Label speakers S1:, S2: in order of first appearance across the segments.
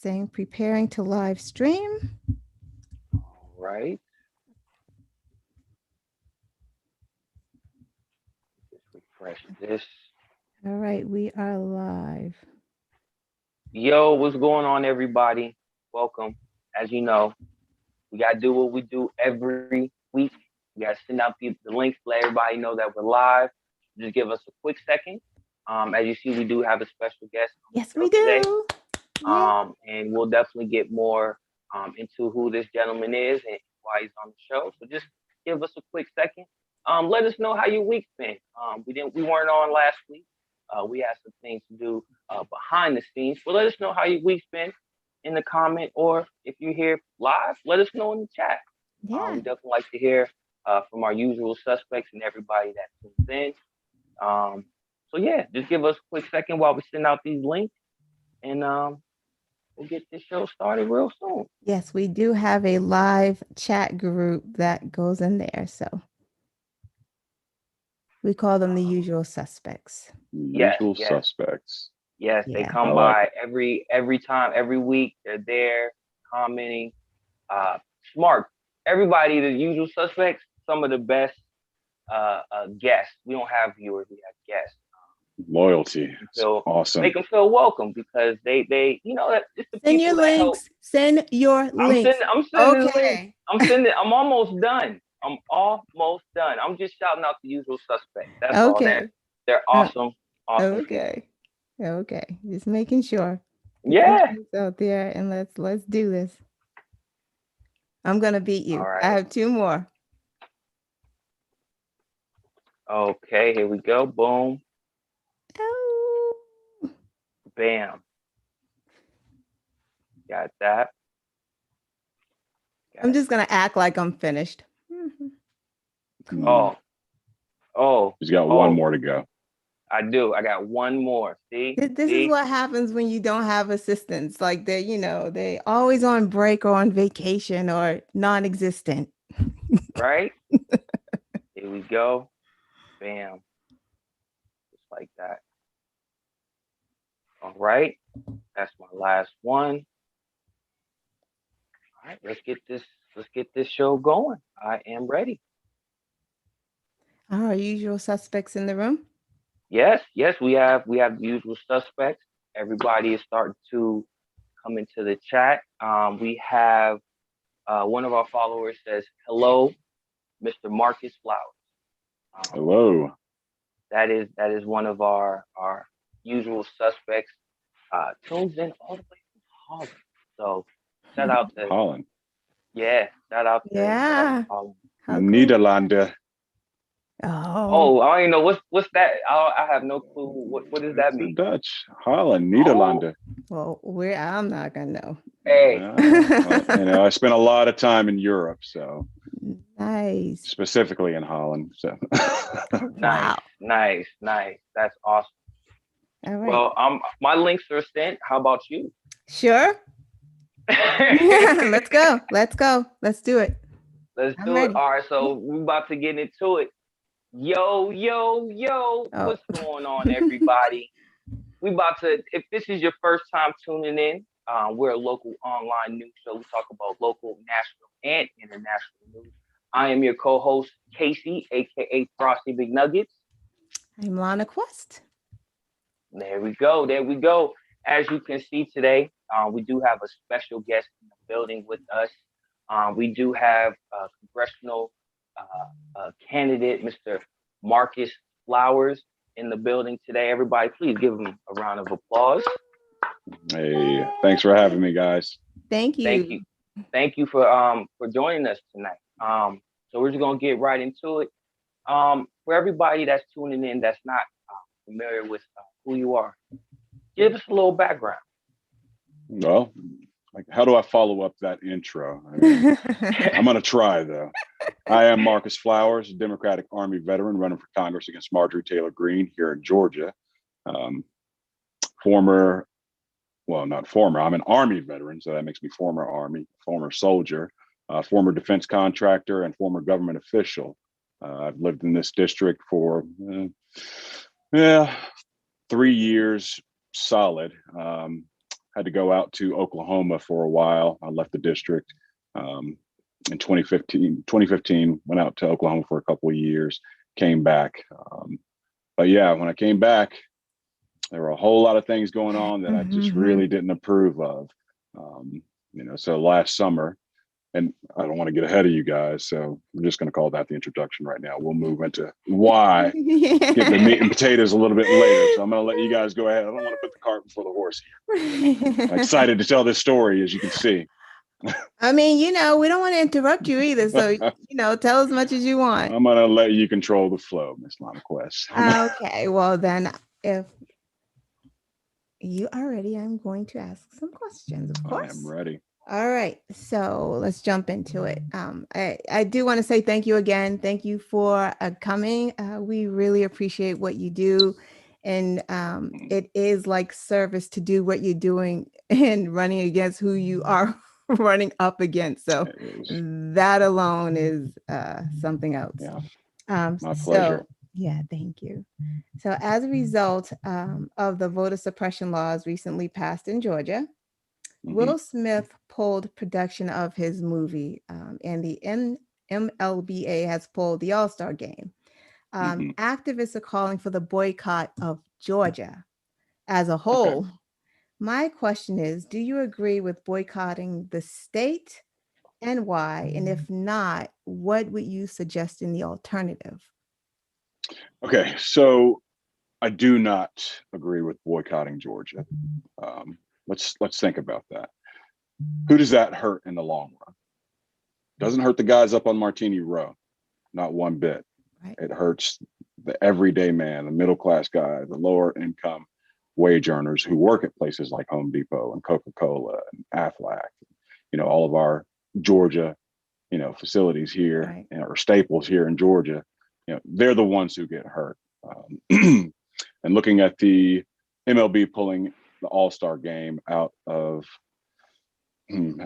S1: saying preparing to live stream.
S2: All right. Just refresh this.
S1: All right, we are live.
S2: Yo, what's going on, everybody? Welcome. As you know, we gotta do what we do every week. We gotta send out the links, let everybody know that we're live. Just give us a quick second. As you see, we do have a special guest
S1: Yes, we
S2: today.
S1: do. Yeah.
S2: And we'll definitely get more into who this gentleman is and why he's on the show. So just give us a quick second. Let us know how your week's been. We weren't on last week. We had some things to do behind the scenes, but let us know how your week's been in the comment, or if you're here live, let us know in the chat.
S1: Yeah.
S2: We definitely like to hear from our usual suspects and everybody that tunes in. So yeah, just give us a quick second while we send out these links, and we'll get this show started real soon.
S1: Yes, we do have a live chat group that goes in there. So we call them the usual suspects.
S3: Usual suspects.
S2: Yes, they come by every time, every week. They're there commenting. Smart. Everybody, the usual suspects, some of the best guests. We don't have viewers, we have guests.
S3: Loyalty. So awesome.
S2: Make them feel welcome because they it's the
S1: Send
S2: people
S1: your
S2: that
S1: links. Send your links.
S2: I'm sending links. I'm almost done. I'm almost done. I'm just shouting out the usual suspects. That's all. They're awesome. Awesome.
S1: Okay. Okay. Just making sure.
S2: Yeah.
S1: Out there, and let's do this. I'm gonna beat you.
S2: Right.
S1: I have two more.
S2: Okay, here we go. Boom.
S1: Oh.
S2: Bam. Got that.
S1: I'm just gonna act like I'm finished.
S2: Oh.
S3: He's got one more to go.
S2: I do. I got one more. See?
S1: This is what happens when you don't have assistants. Like they always on break or on vacation or non-existent.
S2: Right? Here we go. Bam. Just like that. All right. That's my last one. All right, let's get this show going. I am ready.
S1: Our usual suspects in the room?
S2: Yes, we have the usual suspects. Everybody is starting to come into the chat. We have one of our followers says, "Hello, Mr. Marcus Flowers."
S3: Hello.
S2: That is one of our usual suspects. Tunes in all the way from Holland. So shout out to
S3: Holland.
S2: Yeah, shout out to
S3: Nederlanden.
S1: Oh,
S2: I don't even know what's that. I have no clue. What does that mean?
S3: Dutch. Holland, Nederlanden.
S1: Well, I'm not gonna know.
S2: Hey,
S3: I spent a lot of time in Europe, so
S1: nice.
S3: Specifically in Holland. So
S2: nice. That's awesome.
S1: All right.
S2: Well, my links are sent. How about you?
S1: Sure. Let's go. Let's do it.
S2: Let's do it. All right, so we're about to get into it. Yo. What's going on, everybody? We about to, if this is your first time tuning in, we're a local online news show. We talk about local, national, and international news. I am your co-host, Casey, aka Frosty McNuggetts.
S1: I'm Lana Quest.
S2: There we go. As you can see today, we do have a special guest in the building with us. We do have Congressional candidate, Mr. Marcus Flowers, in the building today. Everybody, please give him a round of applause.
S3: Hey, thanks for having me, guys.
S1: Thank you.
S2: Thank you for joining us tonight. So we're just gonna get right into it. For everybody that's tuning in that's not familiar with who you are, give us a little background.
S3: Well, how do I follow up that intro? I'm gonna try though. I am Marcus Flowers, a Democratic Army veteran running for Congress against Marjorie Taylor Greene here in Georgia. Not former, I'm an Army veteran, so that makes me former Army, former soldier, former defense contractor, and former government official. I've lived in this district for 3 years solid. had to go out to Oklahoma for a while. I left the district in 2015, went out to Oklahoma for a couple of years, came back. But yeah, when I came back, there were a whole lot of things going on that I just really didn't approve of. So last summer, and I don't want to get ahead of you guys, so we're just going to call that the introduction right now. We'll move into why, get the meat and potatoes a little bit later. So I'm going to let you guys go ahead. I don't want to put the cart before the horse here. I'm excited to tell this story, as you can see.
S1: I mean, we don't want to interrupt you either. So, tell as much as you want.
S3: I'm going to let you control the flow, Miss LanaQuest.
S1: Okay. Well, then, if you are ready, I'm going to ask some questions, of course.
S3: I am ready.
S1: All right. So let's jump into it. I do want to say thank you again. Thank you for coming. We really appreciate what you do. And it is like service to do what you're doing and running against who you are running up against. So that alone is something else.
S3: Yeah. My pleasure.
S1: Yeah, thank you. So as a result of the voter suppression laws recently passed in Georgia, Will Smith pulled production of his movie, and the MLBA has pulled the All-Star game. Activists are calling for the boycott of Georgia as a whole. Okay. My question is, do you agree with boycotting the state, and why? And if not, what would you suggest in the alternative?
S3: Okay, so I do not agree with boycotting Georgia. Let's think about that. Who does that hurt in the long run? Doesn't hurt the guys up on Martini Row, not one bit. Right. It hurts the everyday man, the middle class guy, the lower income wage earners who work at places like Home Depot and Coca-Cola and Aflac, all of our Georgia, facilities here, right, or staples here in Georgia. They're the ones who get hurt. And looking at the MLB pulling the All-Star game out of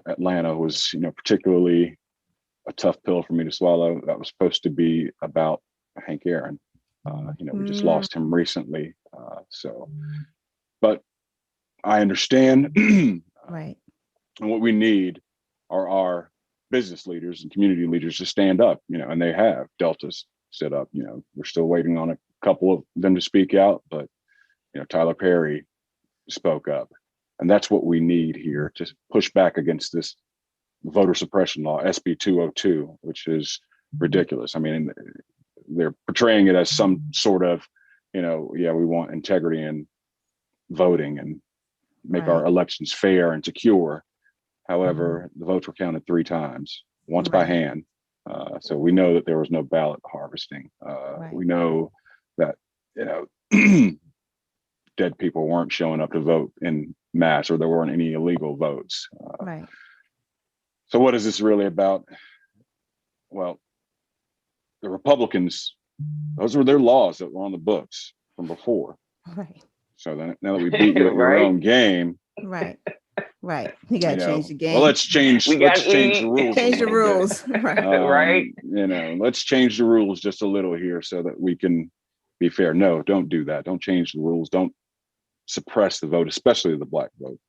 S3: Atlanta was, particularly a tough pill for me to swallow. That was supposed to be about Hank Aaron. We just lost him recently. But I understand.
S1: Right.
S3: And what we need are our business leaders and community leaders to stand up, and they have. Delta's stood up. We're still waiting on a couple of them to speak out, but Tyler Perry spoke up, and that's what we need here to push back against this voter suppression law, SB 202, which is ridiculous. I mean, they're portraying it as some sort of, we want integrity in voting and make our elections fair and secure. However, the votes were counted 3 times, once by hand. So we know that there was no ballot harvesting. We know that, dead people weren't showing up to vote in mass, or there weren't any illegal votes. So what is this really about? Well, the Republicans, those were their laws that were on the books from before.
S1: Right.
S3: So then, now that we beat you at your own game.
S1: Right. You got to change the game.
S3: Well, let's change the rules.
S1: Change the rules.
S2: Right.
S3: Let's change the rules just a little here so that we can be fair. No, don't do that. Don't change the rules. Don't suppress the vote, especially the Black vote,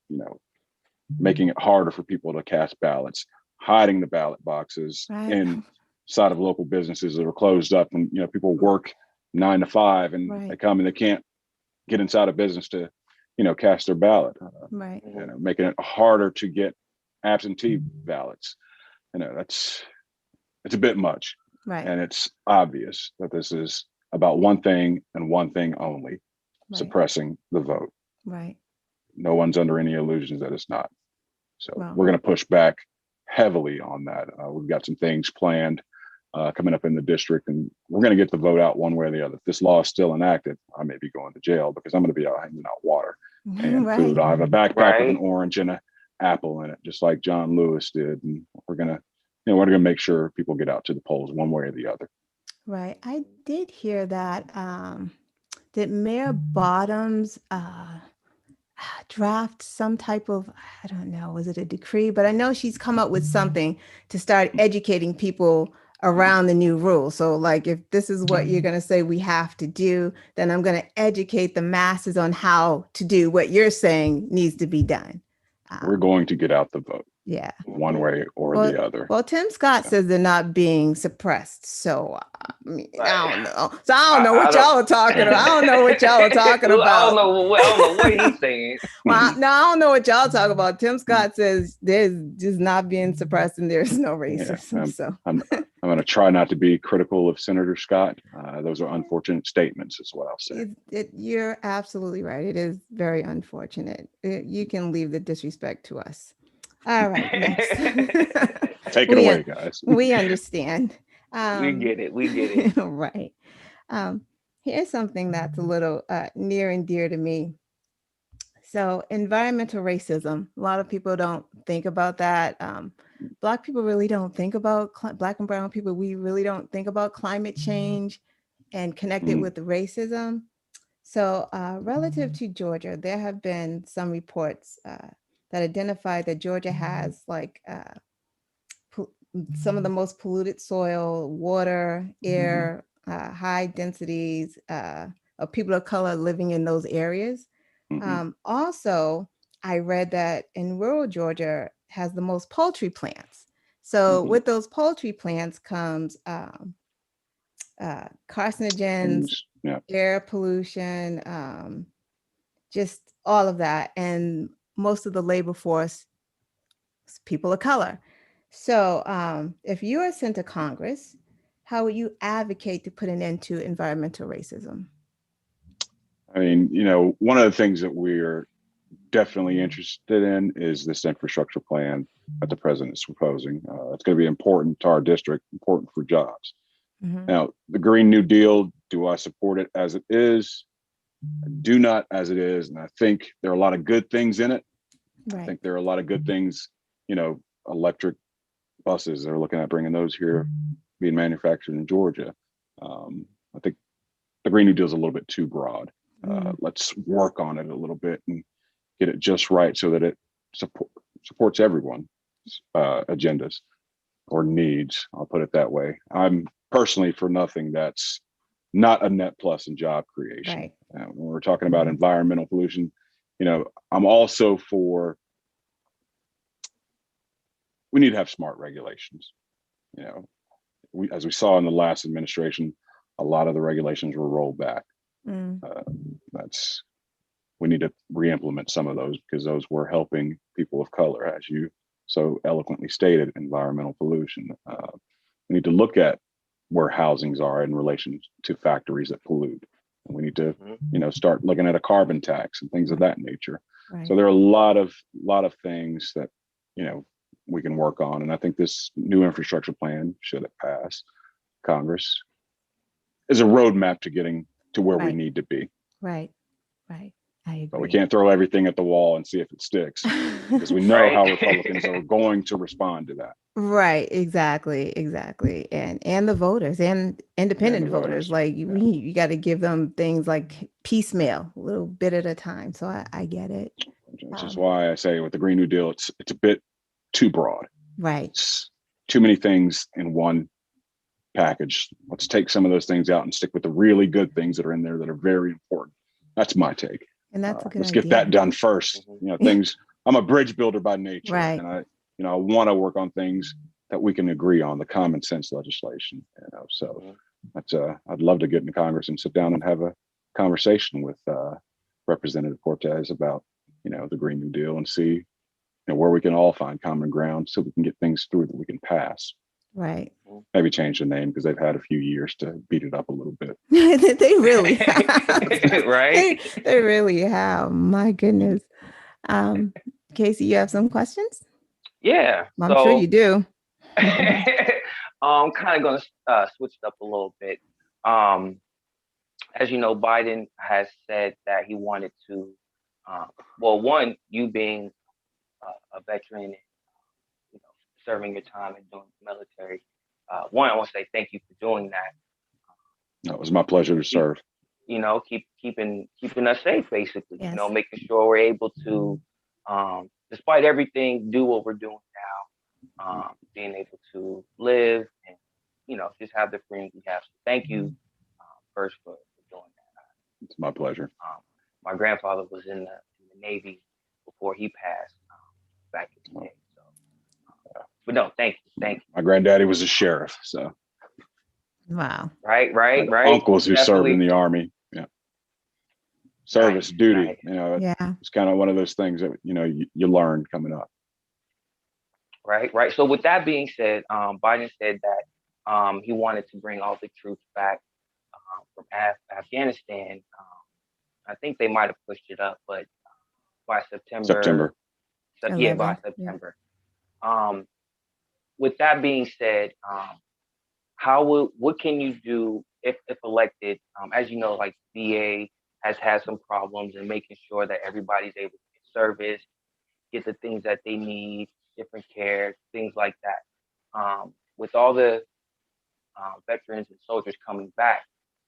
S3: making it harder for people to cast ballots, hiding the ballot boxes inside of local businesses that are closed up, and people work 9 to 5 and they come and they can't get inside a business to cast their ballot. Making it harder to get absentee ballots. It's a bit much. And it's obvious that this is about one thing and one thing only: suppressing the vote. No one's under any illusions that it's not. So we're going to push back heavily on that. We've got some things planned coming up in the district, and we're going to get the vote out one way or the other. If this law is still enacted, I may be going to jail because I'm going to be out handing out water and food. I have a backpack with an orange and an apple in it, just like John Lewis did. And we're going to make sure people get out to the polls one way or the other.
S1: Right. I did hear that that Mayor Bottoms draft some type of, I don't know, was it a decree? But I know she's come up with something to start educating people around the new rules. So like, if this is what you're going to say we have to do, then I'm going to educate the masses on how to do what you're saying needs to be done.
S3: We're going to get out the vote.
S1: Yeah.
S3: One way or the other.
S1: Well, Tim Scott says they're not being suppressed. So, I mean, I don't know. So I don't know what y'all are talking about. I don't know what y'all are talking about.
S2: I don't know what he's saying.
S1: Well, no, I don't know what y'all talk about. Tim Scott says there's just not being suppressed and there's no racism. So
S3: I'm going to try not to be critical of Senator Scott. Those are unfortunate statements, is what I'll say.
S1: You're absolutely right. It is very unfortunate. You can leave the disrespect to us. All right, next.
S3: Take it away, guys.
S1: We understand.
S2: We get it.
S1: Right. Here's something that's a little near and dear to me. So environmental racism, a lot of people don't think about that. Black people really don't think about, Black and brown people, we really don't think about climate change and connect it with racism. So relative to Georgia, there have been some reports that identify that Georgia has like some of the most polluted soil, water, air, high densities of people of color living in those areas. Also, I read that in rural Georgia has the most poultry plants. So with those poultry plants comes carcinogens, air pollution, just all of that. And most of the labor force is people of color. So if you are sent to Congress, how would you advocate to put an end to environmental racism?
S3: I mean, one of the things that we're definitely interested in is this infrastructure plan that the president is proposing. It's going to be important to our district, important for jobs. Now, the Green New Deal, do I support it as it is? I do not as it is. And I think there are a lot of good things in it. Right. I think there are a lot of good things, electric buses, they're looking at bringing those here, being manufactured in Georgia. I think the Green New Deal is a little bit too broad. Let's work on it a little bit and get it just right so that it supports everyone's agendas or needs. I'll put it that way. I'm personally for nothing that's not a net plus in job creation. Right. When we're talking about environmental pollution, I'm also for, we need to have smart regulations. As we saw in the last administration, a lot of the regulations were rolled back. We need to re-implement some of those because those were helping people of color, as you so eloquently stated, environmental pollution. We need to look at where housings are in relation to factories that pollute. And we need to, start looking at a carbon tax and things of that nature. Right. So there are a lot of things that, we can work on. And I think this new infrastructure plan, should it pass Congress, is a roadmap to getting to where we need to be. Right. I agree. But we can't throw everything at the wall and see if it sticks, because we know how Republicans are going to respond to that.
S1: Right. Exactly. And the voters and independent voters, like you got to give them things like piecemeal, a little bit at a time. So I get it.
S3: Which is why I say with the Green New Deal, it's a bit too broad.
S1: Right.
S3: It's too many things in one package. Let's take some of those things out and stick with the really good things that are in there that are very important. That's my take.
S1: And that's a good
S3: let's
S1: idea.
S3: get that done first. Things. I'm a bridge builder by nature, right. And I want to work on things that we can agree on, the common sense legislation. So that's I'd love to get in Congress and sit down and have a conversation with Representative Cortez about the Green New Deal and see where we can all find common ground so we can get things through that we can pass.
S1: Right.
S3: Maybe change the name because they've had a few years to beat it up a little bit.
S1: They really have.
S2: Right?
S1: They really have. My goodness. Casey, you have some questions?
S2: Yeah.
S1: I'm sure you do.
S2: I'm kind of going to switch it up a little bit. As you know, Biden has said that he wanted to, one, you being a veteran and serving your time and doing the military. One, I want to say thank you for doing that.
S3: It was my pleasure to serve.
S2: Keeping us safe, basically.
S1: Yes.
S2: Making sure we're able to, despite everything, do what we're doing now. Being able to live and just have the freedom we have. So thank you first for doing that.
S3: It's my pleasure.
S2: My grandfather was in the Navy before he passed. back in the day. So, but no, thank you.
S3: My granddaddy was a sheriff, so.
S1: Wow.
S2: Right.
S3: Uncles who served in
S2: Definitely.
S3: the Army. Yeah. Service, duty,
S2: Nice.
S1: Yeah.
S3: it's kind of one of those things that, you learn coming up.
S2: Right. So with that being said, Biden said that he wanted to bring all the troops back from Afghanistan. I think they might have pushed it up, but by September. Yeah, by
S1: 11th.
S2: September. With that being said, what can you do if elected? As you know, like VA has had some problems in making sure that everybody's able to get service, get the things that they need, different care, things like that. With all the veterans and soldiers coming back,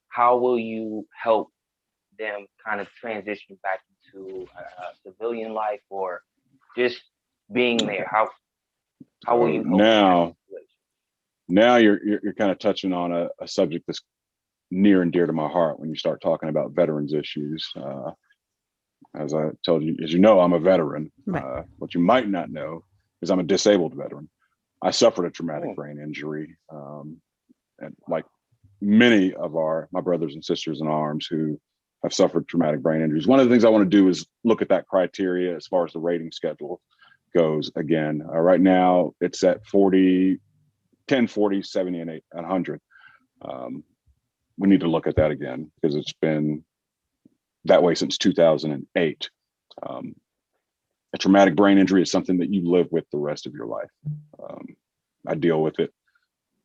S2: how will you help them kind of transition back into civilian life or just being there? How will you help
S3: now you're kind of touching on a subject that's near and dear to my heart when you start talking about veterans issues. As I told you, as you know, I'm a veteran.
S1: Right.
S3: What you might not know is I'm a disabled veteran. I suffered a traumatic brain injury, and like many of my brothers and sisters in arms who have suffered traumatic brain injuries. One of the things I want to do is look at that criteria as far as the rating schedule goes. Again, right now it's at 40, 10, 40, 70, and 100. We need to look at that again because it's been that way since 2008. A traumatic brain injury is something that you live with the rest of your life. I deal with it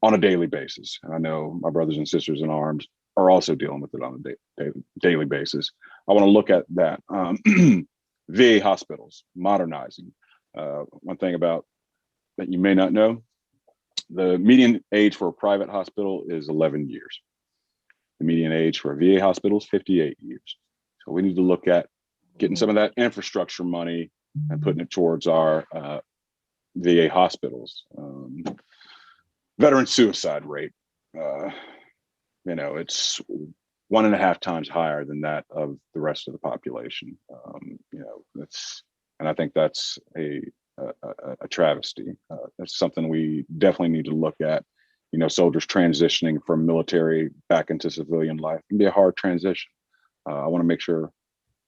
S3: on a daily basis. And I know my brothers and sisters in arms are also dealing with it on a daily basis. I want to look at that. VA hospitals, modernizing. One thing about that you may not know, the median age for a private hospital is 11 years. The median age for a VA hospital is 58 years. So we need to look at getting some of that infrastructure money and putting it towards our VA hospitals. Veteran suicide rate, it's 1.5 times higher than that of the rest of the population. And I think that's a travesty. That's something we definitely need to look at. Soldiers transitioning from military back into civilian life can be a hard transition. I want to make sure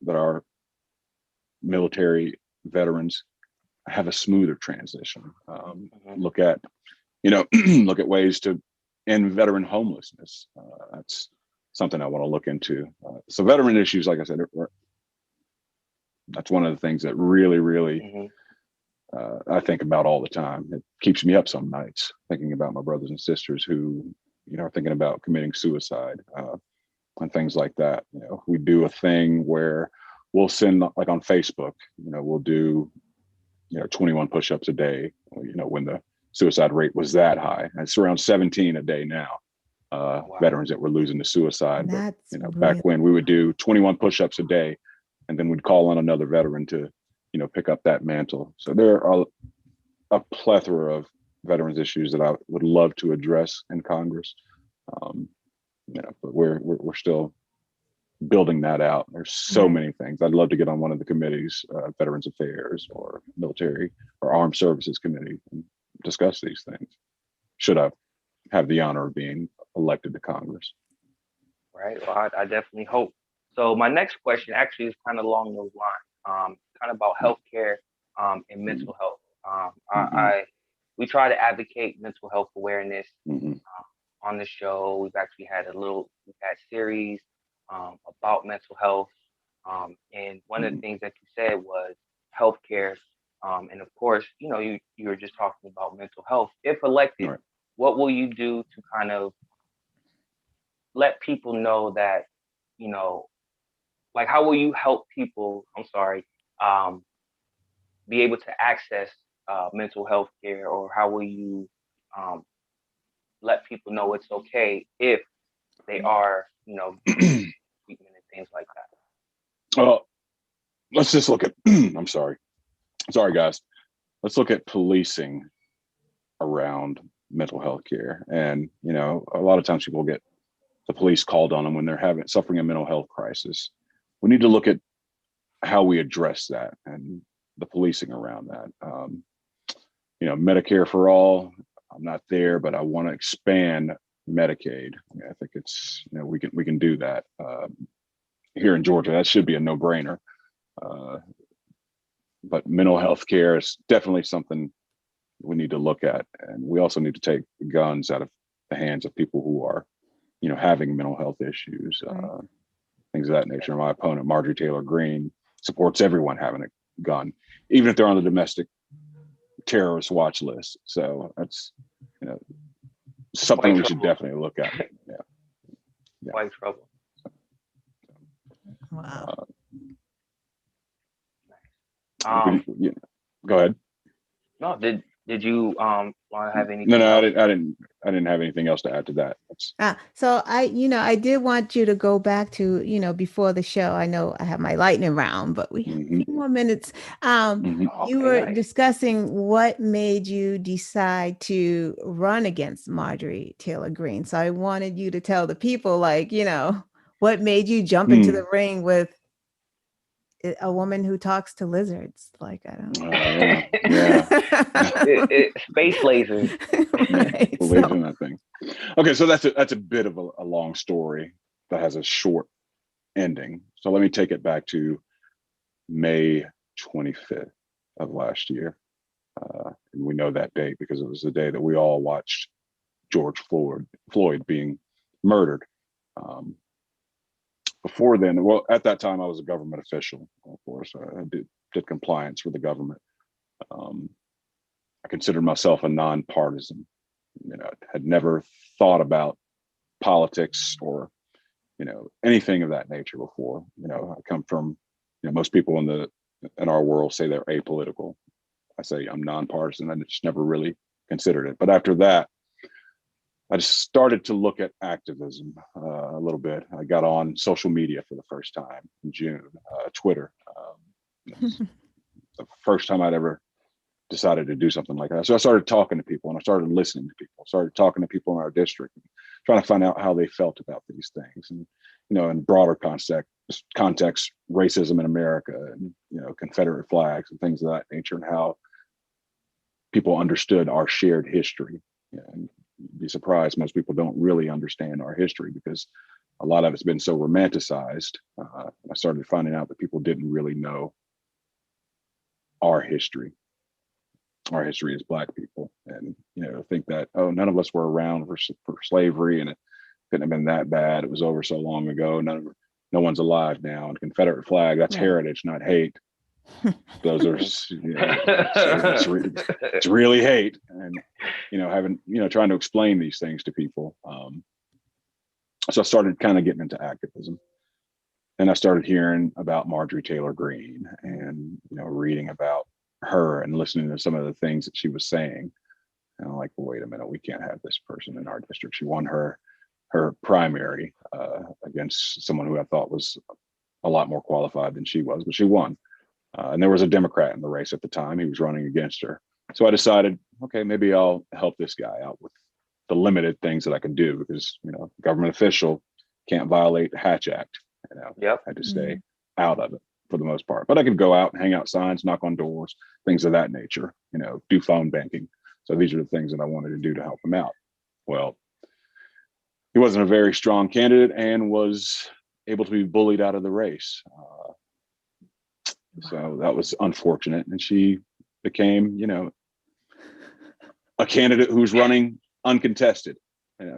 S3: that our military veterans have a smoother transition. Look at look at ways to end veteran homelessness. That's something I want to look into. So veteran issues, like I said, that's one of the things that really I think about all the time. It keeps me up some nights thinking about my brothers and sisters who are thinking about committing suicide and things like that. We do a thing where we'll send, like on Facebook, we'll do 21 push-ups a day, when the suicide rate was that high. And it's around 17 a day now. Wow. Veterans that were losing to suicide. But back when we would do 21 push-ups a day, and then we'd call on another veteran to pick up that mantle. So there are a plethora of veterans issues that I would love to address in Congress. But we're still building that out. There's so many things. I'd love to get on one of the committees, Veterans Affairs or Military or Armed Services Committee, and discuss these things. Should I have the honor of being elected to Congress?
S2: Right. Well, I definitely hope. So my next question actually is kind of along those lines, kind of about healthcare and mental health. We try to advocate mental health awareness on the show. We've actually had series about mental health. And one of the things that you said was healthcare. And of course, you were just talking about mental health. If elected, what will you do to kind of let people know that, like, how will you help people, be able to access mental health care, or how will you let people know it's okay if they are, treatment and things like that?
S3: Well, let's just look at, I'm sorry, guys. Let's look at policing around mental health care. And, a lot of times people get the police called on them when they're suffering a mental health crisis. We need to look at how we address that. And the policing around that. Medicare for all, I'm not there, but I want to expand Medicaid. I think it's, we can do that here in Georgia. That should be a no-brainer. But mental health care is definitely something we need to look at, and we also need to take guns out of the hands of people who are, having mental health issues,
S1: Right.
S3: Things of that nature. My opponent, Marjorie Taylor Greene, supports everyone having a gun, even if they're on the domestic terrorist watch list. So that's, something we should definitely look at. Yeah.
S2: White trouble.
S1: Wow.
S3: Go ahead.
S2: No, did you want to have anything?
S3: No,
S2: else?
S3: I didn't have anything else to add to that.
S1: So I did want you to go back to, before the show. I know I have my lightning round, but we have a few more minutes. You were discussing what made you decide to run against Marjorie Taylor Greene. So I wanted you to tell the people, what made you jump into the ring with a woman who talks to lizards. I don't know.
S3: Yeah.
S2: Space lasers.
S1: Right,
S3: Believe in that thing. Okay, so that's a bit of a long story that has a short ending. So let me take it back to May 25th of last year. And we know that date because it was the day that we all watched George Floyd being murdered. Before then, well, at that time I was a government official, of course. I did compliance with the government. I considered myself a nonpartisan. Had never thought about politics or, anything of that nature before. I come from, most people in our world say they're apolitical. I say I'm nonpartisan. I just never really considered it. But after that, I just started to look at activism a little bit. I got on social media for the first time in June, Twitter. The first time I'd ever decided to do something like that. So I started talking to people and I started listening to people, started talking to people in our district, trying to find out how they felt about these things. And, in broader context, racism in America and, Confederate flags and things of that nature, and how people understood our shared history. And you'd be surprised, most people don't really understand our history because a lot of it's been so romanticized. I started finding out that people didn't really know our history. Our history as Black people, and think that, oh, none of us were around for slavery, and it couldn't have been that bad. It was over so long ago. No one's alive now. And Confederate flag, that's heritage, not hate. Those are, it's really hate. And trying to explain these things to people. So I started kind of getting into activism, and I started hearing about Marjorie Taylor Greene, and reading about her and listening to some of the things that she was saying. And I'm like, well, wait a minute, we can't have this person in our district. She won her primary against someone who I thought was a lot more qualified than she was, but she won. And there was a Democrat in the race at the time. He was running against her. So I decided, okay, maybe I'll help this guy out with the limited things that I can do, because, government official can't violate the Hatch Act. I had to stay out of it for the most part, but I could go out and hang out signs, knock on doors, things of that nature, do phone banking. So these are the things that I wanted to do to help him out. Well, he wasn't a very strong candidate and was able to be bullied out of the race. So that was unfortunate. And she became, a candidate who's running uncontested.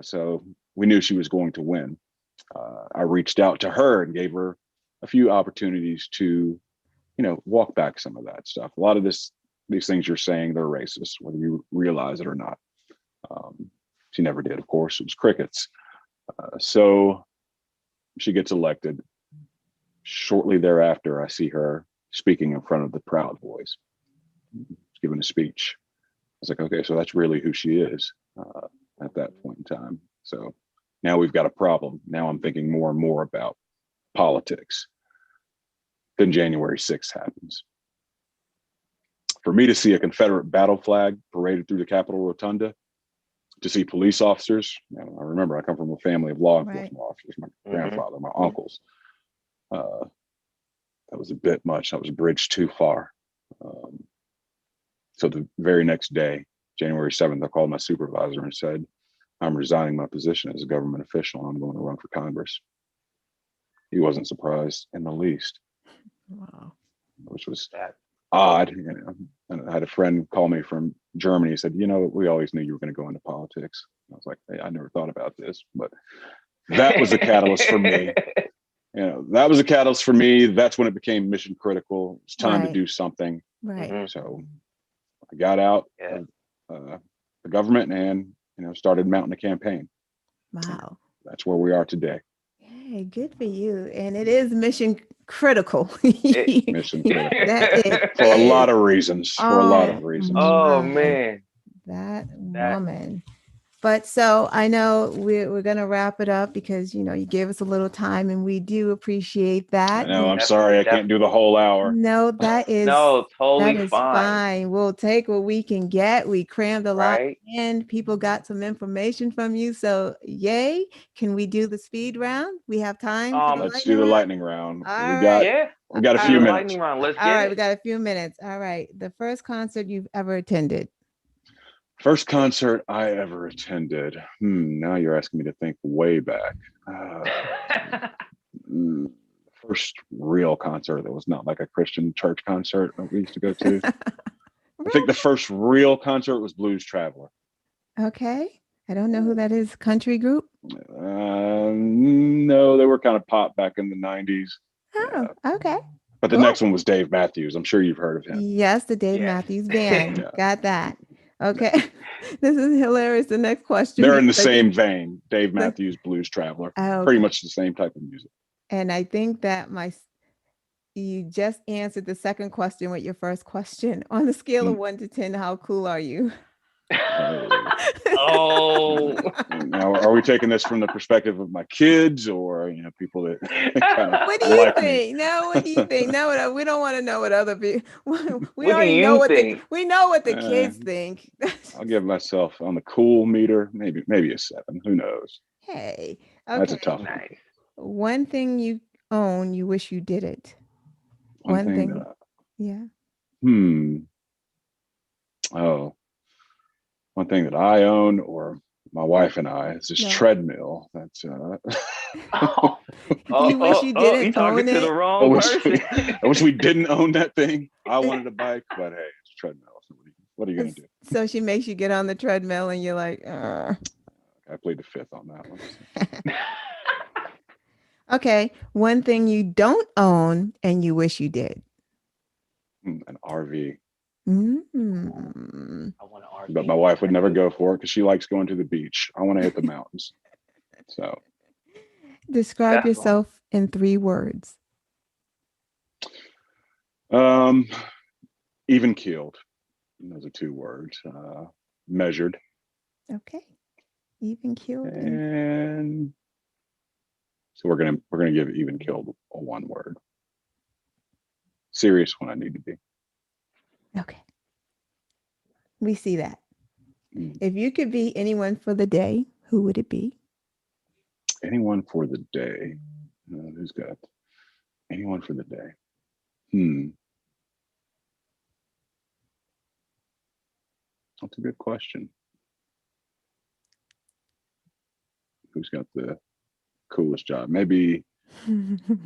S3: So we knew she was going to win. I reached out to her and gave her a few opportunities to, walk back some of that stuff. A lot of these things you're saying, they're racist, whether you realize it or not. She never did, of course. It was crickets. So she gets elected. Shortly thereafter, I see her speaking in front of the Proud Boys, giving a speech. I was like, okay, so that's really who she is at that point in time. So now we've got a problem. Now I'm thinking more and more about politics. Then January 6th happens. For me to see a Confederate battle flag paraded through the Capitol Rotunda, to see police officers, I remember I come from a family of law enforcement officers, my grandfather, my uncles. That was a bit much. That was a bridge too far. So the very next day, January 7th, I called my supervisor and said, I'm resigning my position as a government official and I'm going to run for Congress. He wasn't surprised in the least.
S1: Wow.
S3: Which was odd. And I had a friend call me from Germany. He said, we always knew you were going to go into politics. I was like, hey, I never thought about this, but that was a catalyst for me. That was a catalyst for me. That's when it became mission critical. It's time to do something.
S1: Right.
S3: So I got out of the government and, started mounting a campaign.
S1: Wow.
S3: That's where we are today.
S1: Hey, good for you. And it is mission critical.
S3: Mission critical.
S1: That
S3: for a lot of reasons.
S2: Oh, man.
S1: That woman. But so I know we're going to wrap it up because, you gave us a little time and we do appreciate that.
S3: I know. I'm sorry. I can't do the whole hour.
S1: No, that is
S2: totally
S1: fine. We'll take what we can get. We crammed a lot in. People got some information from you. So yay. Can we do the speed round? We have time.
S3: Let's do the lightning round.
S1: We got
S3: a few minutes.
S2: Lightning round. Let's get it.
S1: We got a few minutes. All right. The first concert you've ever attended.
S3: First concert I ever attended. Now you're asking me to think way back. First real concert that was not like a Christian church concert that we used to go to. I think the first real concert was Blues Traveler.
S1: Okay. I don't know who that is. Country group?
S3: No, they were kind of pop back in the 90s.
S1: Oh, okay.
S3: But the next one was Dave Matthews. I'm sure you've heard of him.
S1: Yes, the Dave Matthews Band. Got that. Okay. This is hilarious. The next question.
S3: They're in the same vein. Dave Matthews, Blues Traveler. Pretty much the same type of music.
S1: And I think that you just answered the second question with your first question. On the scale of 1 to 10, how cool are you?
S3: Now, are we taking this from the perspective of my kids or people that
S1: what do you think? No, what do you think? No, we don't want to know what other people. We already know what we know what the kids think.
S3: I'll give myself on the cool meter, maybe a 7. Who knows?
S1: Hey,
S3: okay. That's a tough one.
S2: Nice.
S1: One thing you own, you wish you did it. One thing.
S3: Oh. One thing that I own, or my wife and I, is this treadmill. That's
S1: you wish you didn't own it.
S2: To the wrong person.
S3: I wish we didn't own that thing. I wanted a bike, but hey, it's a treadmill. So what are you gonna do?
S1: So she makes you get on the treadmill, and you're like, I
S3: plead the fifth on that one.
S1: Okay, one thing you don't own and you wish you did.
S3: An RV.
S2: I want an RV.
S3: But my wife would never go for it because she likes going to the beach. I want to hit the mountains. So
S1: describe yourself in 3 words.
S3: Even keeled. Those are 2 words. Measured.
S1: Okay. Even keeled.
S3: And so we're gonna give even keeled a 1 word. Serious when I need to be.
S1: Okay. We see that. If you could be anyone for the day, who would it be?
S3: Anyone for the day. Who's got anyone for the day? That's a good question. Who's got the coolest job? Maybe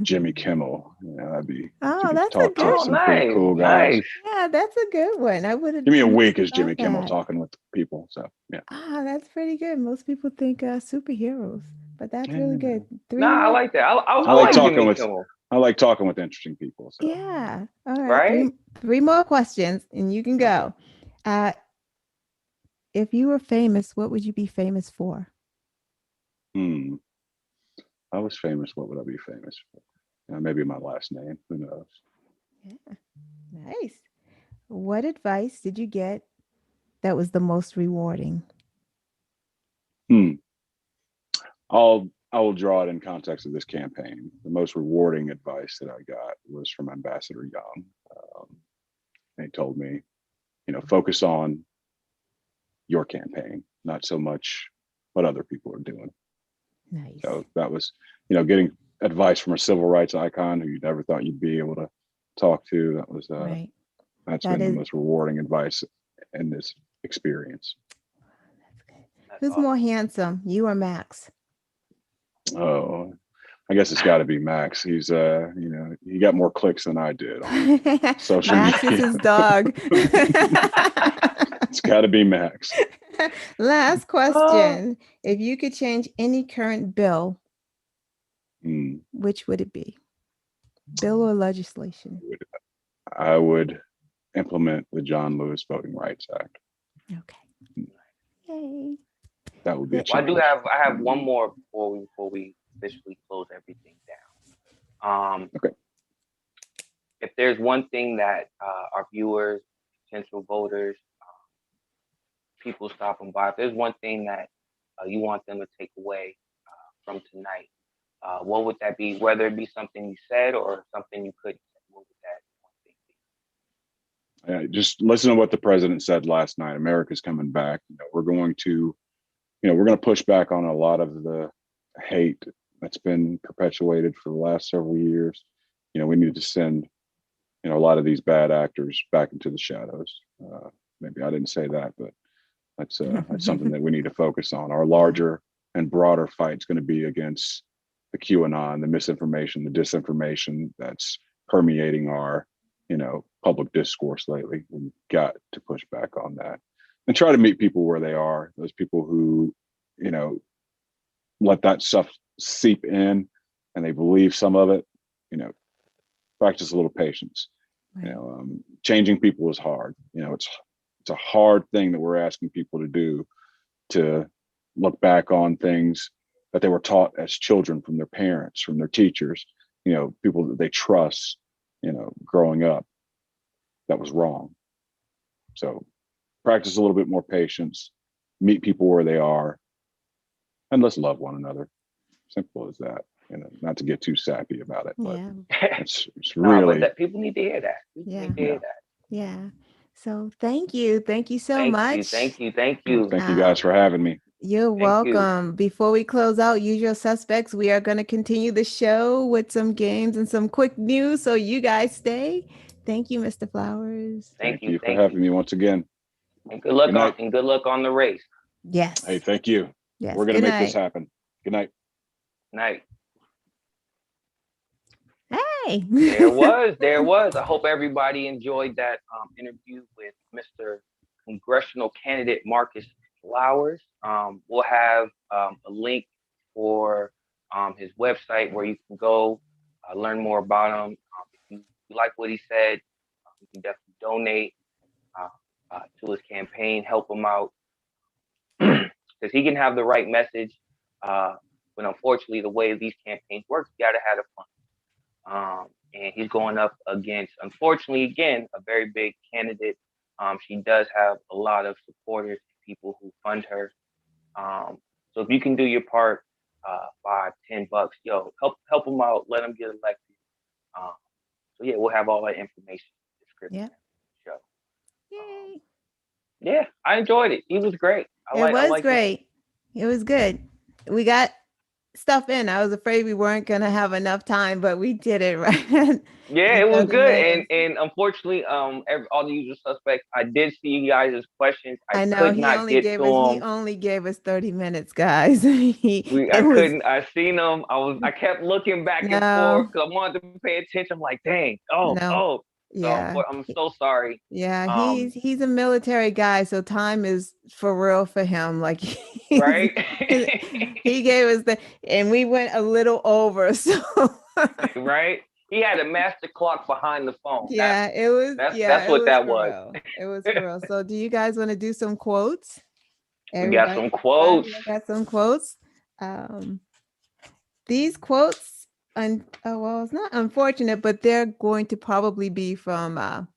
S3: Jimmy Kimmel. That'd be.
S1: That's a good one.
S2: Nice.
S3: Cool guys.
S2: Nice.
S1: Yeah, that's a good one. I would have.
S3: Give me a week as Jimmy Kimmel talking with people. So yeah.
S1: That's pretty good. Most people think superheroes, but that's really good.
S2: I like that. I
S3: like talking with Kimmel. I like talking with interesting people. So.
S1: Yeah. All right. 3 more questions, and you can go. If you were famous, what would you be famous for?
S3: I was famous. What would I be famous for? Maybe my last name. Who knows?
S1: Yeah. Nice. What advice did you get that was the most rewarding?
S3: I will draw it in context of this campaign. The most rewarding advice that I got was from Ambassador Young. He told me, focus on your campaign, not so much what other people are doing.
S1: Nice.
S3: So that was, getting advice from a civil rights icon who you never thought you'd be able to talk to. That was
S1: right.
S3: That's been the most rewarding advice in this experience.
S1: That's good. Who's more handsome, you or Max?
S3: Oh, I guess it's got to be Max. He's he got more clicks than I did on social
S1: Max
S3: media.
S1: is his dog.
S3: It's got to be Max.
S1: Last question. If you could change any current bill, which would it be? Bill or legislation?
S3: I would implement the John Lewis Voting Rights Act.
S1: Okay. Yay.
S3: That would be
S2: I have one more before we officially close everything down.
S3: Okay.
S2: If there's one thing that our viewers, potential voters, people stopping by, if there's one thing that you want them to take away from tonight, what would that be? Whether it be something you said or something you couldn't say, what would that one thing be?
S3: Just listen to what the president said last night. America's coming back. We're going to push back on a lot of the hate that's been perpetuated for the last several years. We need to send, a lot of these bad actors back into the shadows. Maybe I didn't say that, but that's something that we need to focus on. Our larger and broader fight is going to be against the QAnon, the misinformation, the disinformation that's permeating our, public discourse lately. We've got to push back on that and try to meet people where they are. Those people who, let that stuff seep in and they believe some of it, practice a little patience. Right. Changing people is hard. It's a hard thing that we're asking people to do, to look back on things that they were taught as children from their parents, from their teachers, people that they trust, growing up. That was wrong. So practice a little bit more patience, meet people where they are, and let's love one another. Simple as that. Not to get too sappy about it, but it's really
S2: but people need to hear that.
S1: Yeah. So thank you so much.
S2: Thank you
S3: guys for having me.
S1: You're welcome. Before we close out, usual suspects, we are going to continue the show with some games and some quick news, so you guys stay. Thank you, Mr. Flowers.
S3: Thank you for having me once again.
S2: And good luck on the race.
S1: Yes.
S3: Hey, thank you.
S1: Yes.
S3: We're going to make this happen. Good night.
S2: Night.
S1: Hey.
S2: There was. I hope everybody enjoyed that interview with Mr. Congressional candidate Marcus Flowers. We'll have a link for his website where you can go learn more about him. If you like what he said, you can definitely donate to his campaign, help him out, because he can have the right message. But unfortunately, the way these campaigns work, you gotta have the fun. And he's going up against, unfortunately, again, a very big candidate. She does have a lot of supporters, people who fund her. So if you can do your part, $5, $10, help them out, let them get elected. So yeah, we'll have all that information in the description.
S1: Yeah.
S2: Of the show.
S1: Yay.
S2: Yeah, I enjoyed it. He was great.
S1: It was good. We got stuff in. I was afraid we weren't going to have enough time, but we did it, right?
S2: Yeah, it was good. And unfortunately, all the usual suspects, I did see you guys' questions. I know he
S1: only gave us 30 minutes, guys.
S2: I seen them. I kept looking back and forth because I wanted to pay attention. I'm like, dang.
S1: Yeah.
S2: So I'm so sorry.
S1: Yeah, he's a military guy, so time is for real for him. Like,
S2: right?
S1: He gave us and we went a little over. So
S2: right, he had a master clock behind the phone.
S1: Yeah,
S2: that's what that was.
S1: It was for real. So, do you guys want to do some quotes?
S2: We got some quotes.
S1: These quotes. It's not unfortunate, but they're going to probably be from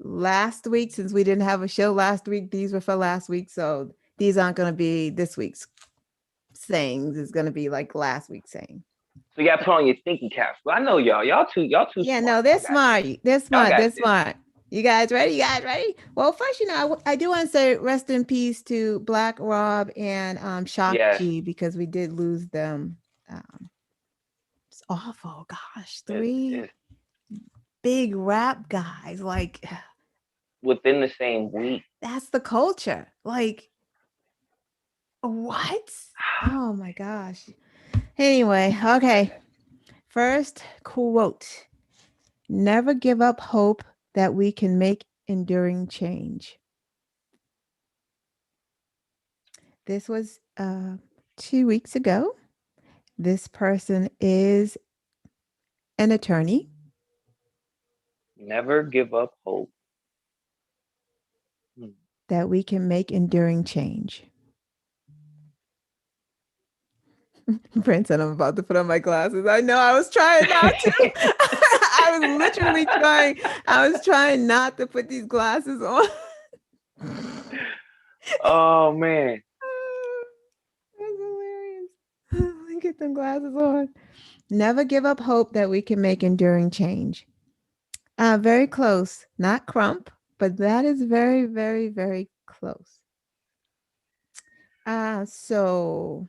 S1: last week, since we didn't have a show last week. These were for last week, so these aren't going to be this week's sayings. It's going to be like last week's saying.
S2: So you got to put on your thinking caps. But I know y'all too. Yeah,
S1: smart. No, they're smart. They're smart. You guys ready? Well, first, I do want to say rest in peace to Black Rob and Shock G, because we did lose them. It's awful. Gosh, 3 big rap guys. Like,
S2: within the same week.
S1: That's the culture. Like, what? Oh my gosh. Anyway, okay. First quote. Never give up hope that we can make enduring change. This was 2 weeks ago. This person is an attorney.
S2: Never give up hope
S1: that we can make enduring change. Brent said, I'm about to put on my glasses. I know, I was trying not to. I was literally trying. I was trying not to put these glasses on.
S2: Oh, man.
S1: That's hilarious. Let me get them glasses on. Never give up hope that we can make enduring change. Very close. Not crump, but that is very, very, very close. So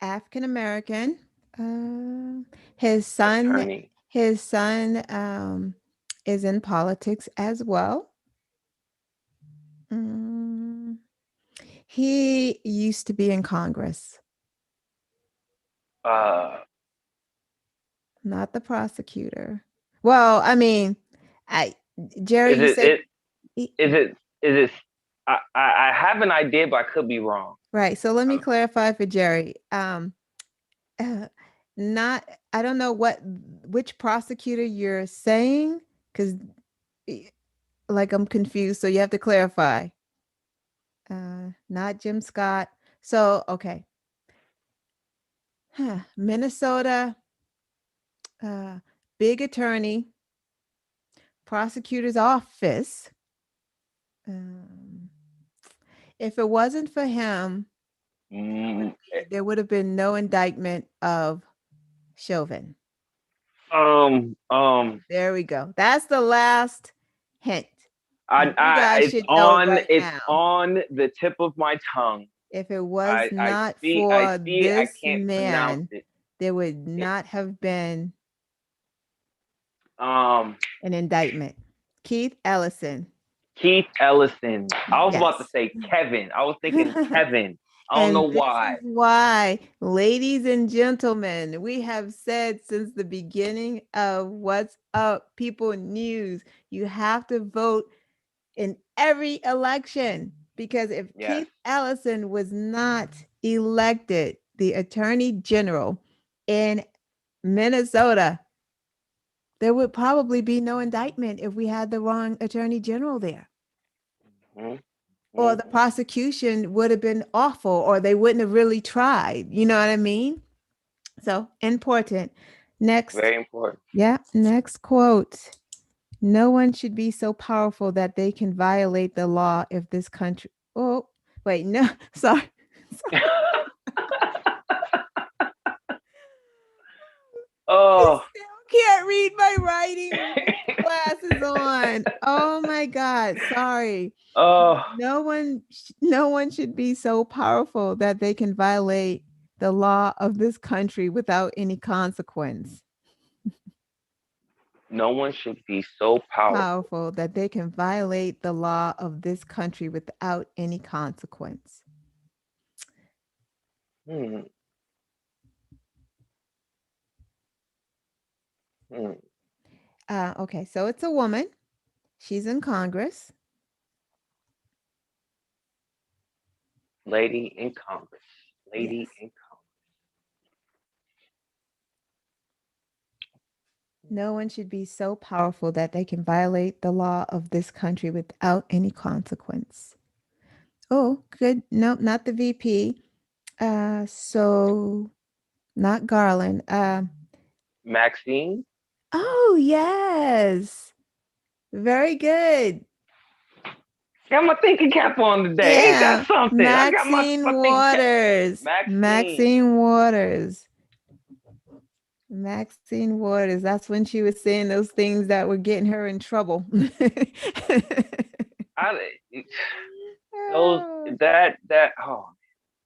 S1: African American. His son
S2: attorney.
S1: Is in politics as well. He used to be in Congress. Not the prosecutor. Well, I mean, Jerry, you said
S2: is it I have an idea, but I could be wrong.
S1: Right. So let me clarify for Jerry. Not, I don't know which prosecutor you're saying, because like I'm confused. So you have to clarify. Not Jim Scott. So, okay. Minnesota, big attorney, prosecutor's office. If it wasn't for him, there would have been no indictment of Chauvin. There we go. That's the last hint.
S2: It's on the tip of my tongue.
S1: If it was not for this man, there would not have been an indictment. Keith Ellison.
S2: I was about to say Kevin. I was thinking Kevin. I don't know why.
S1: This is why, ladies and gentlemen, we have said since the beginning of What's Up People News, you have to vote in every election, because if Keith Ellison was not elected the Attorney General in Minnesota, there would probably be no indictment if we had the wrong Attorney General there. Or the prosecution would have been awful, or they wouldn't have really tried. You know what I mean? So important. Next.
S2: Very important.
S1: Yeah. Next quote. No one should be so powerful that they can violate the law if this country. Oh, wait. No, sorry.
S2: Oh.
S1: I still can't read my writing with glasses on. Oh my God. Sorry. No one should be so powerful that they can violate the law of this country without any consequence.
S2: No one should be so powerful
S1: that they can violate the law of this country without any consequence. Okay, so it's a woman. She's in Congress.
S2: Lady in Congress. Lady in Congress.
S1: No one should be so powerful that they can violate the law of this country without any consequence. Oh, good. No, not the VP. So not Garland.
S2: Maxine.
S1: Oh, yes. Very good.
S2: Got my thinking cap on today. Ain't that something?
S1: Maxine Waters. Maxine Waters. Maxine Waters. That's when she was saying those things that were getting her in trouble.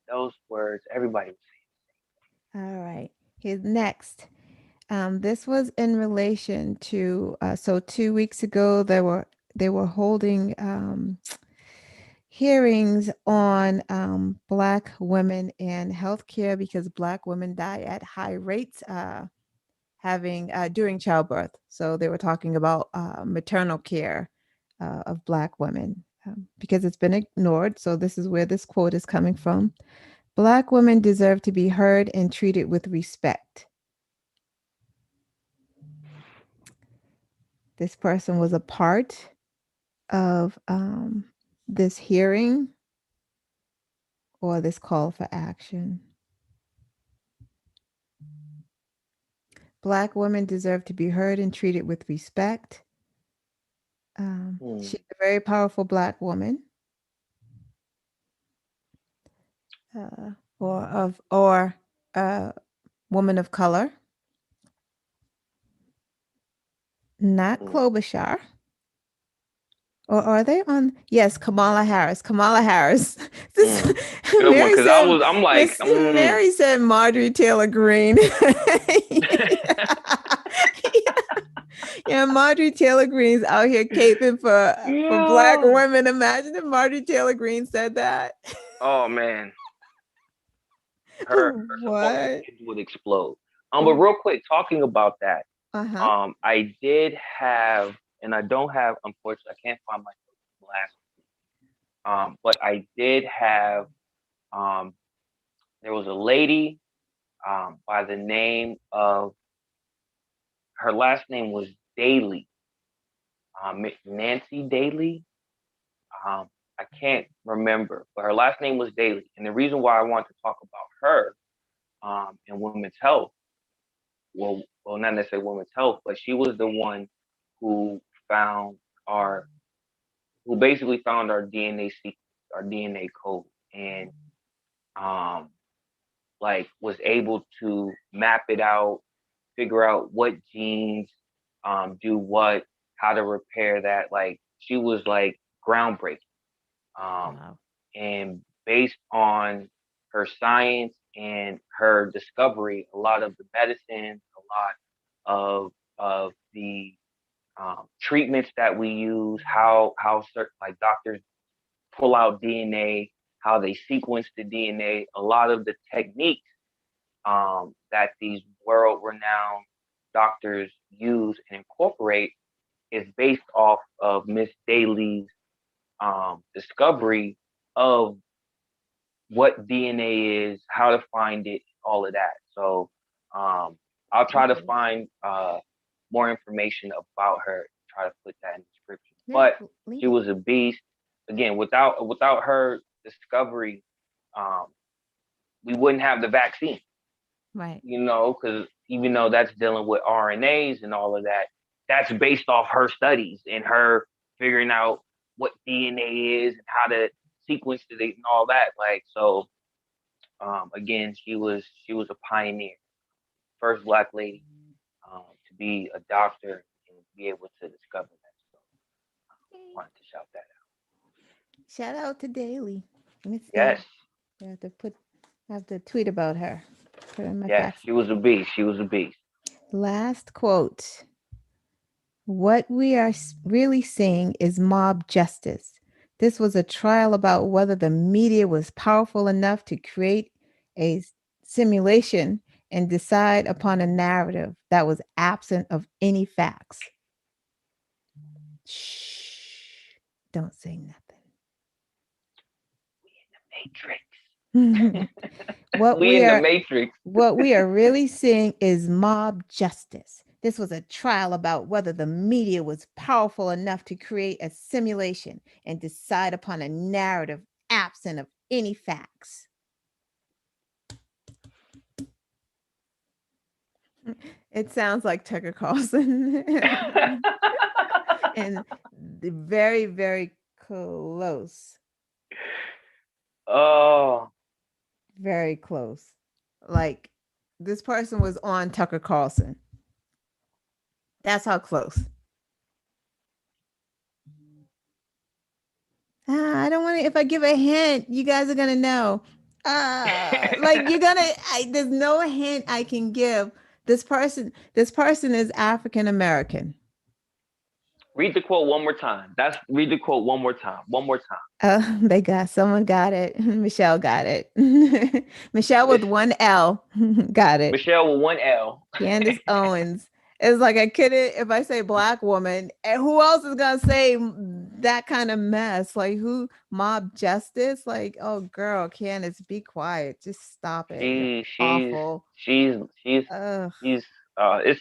S2: Those words, everybody was saying.
S1: All right. Here's next. This was in relation to, so 2 weeks ago, they were holding hearings on Black women and healthcare because Black women die at high rates having during childbirth. So they were talking about maternal care of Black women because it's been ignored. So this is where this quote is coming from. Black women deserve to be heard and treated with respect. This person was a part of this hearing or this call for action. Black women deserve to be heard and treated with respect. She's a very powerful Black woman, or woman of color, not Klobuchar. Or are they on? Yes, Kamala Harris. Kamala Harris. This Mary said, I'm like, Mary said Marjorie Taylor Greene. Yeah, Marjorie Taylor Greene's out here caping for Black women. Imagine if Marjorie Taylor Greene said that.
S2: Oh man, her support would explode. But real quick, talking about that, I did have, and I don't have, unfortunately, I can't find my last. But I did have. There was a lady by the name of, her last name was Daly, Nancy Daly. I can't remember, but her last name was Daly. And the reason why I want to talk about her in women's health, well, not necessarily women's health, but she was the one who basically found our DNA sequence, our DNA code, and was able to map it out, figure out what genes do what, how to repair that. Like, she was like groundbreaking. Wow. And based on her science and her discovery, a lot of the medicines, a lot of the treatments that we use, how certain, like, doctors pull out DNA, how they sequence the DNA, a lot of the techniques that these world-renowned doctors use and incorporate is based off of Miss Daly's discovery of what DNA is, how to find it, all of that. So I'll try to find more information about her, try to put that in the description. But she was a beast. Again, without her discovery, we wouldn't have the vaccine.
S1: Right.
S2: Because even though that's dealing with RNAs and all of that, that's based off her studies and her figuring out what DNA is and how to sequence it and all that. Like, so again, she was a pioneer, first Black lady to be a doctor and be able to discover that. So I wanted to shout that out.
S1: Shout out to Daly.
S2: Yes.
S1: You have to tweet about her.
S2: Yes, she was a beast. She was a beast.
S1: Last quote. What we are really seeing is mob justice. This was a trial about whether the media was powerful enough to create a simulation and decide upon a narrative that was absent of any facts. Shh. Don't say nothing.
S2: We in the Matrix. What
S1: we are really seeing is mob justice. This was a trial about whether the media was powerful enough to create a simulation and decide upon a narrative absent of any facts. It sounds like Tucker Carlson. And very, very close.
S2: Oh.
S1: Very close. Like, this person was on Tucker Carlson. That's how close. I don't want to, if I give a hint, you guys are going to know. There's no hint I can give this person is African American.
S2: Read the quote one more time. Read the quote one more time. One more time.
S1: Someone got it. Michelle got it. Michelle with one L got it.
S2: Michelle with one L.
S1: Candace Owens. It's like I couldn't, if I say black woman, and who else is gonna say that kind of mess? Like who? Mob justice? Like, oh girl, Candace, be quiet. Just stop it. Awful.
S2: She's it's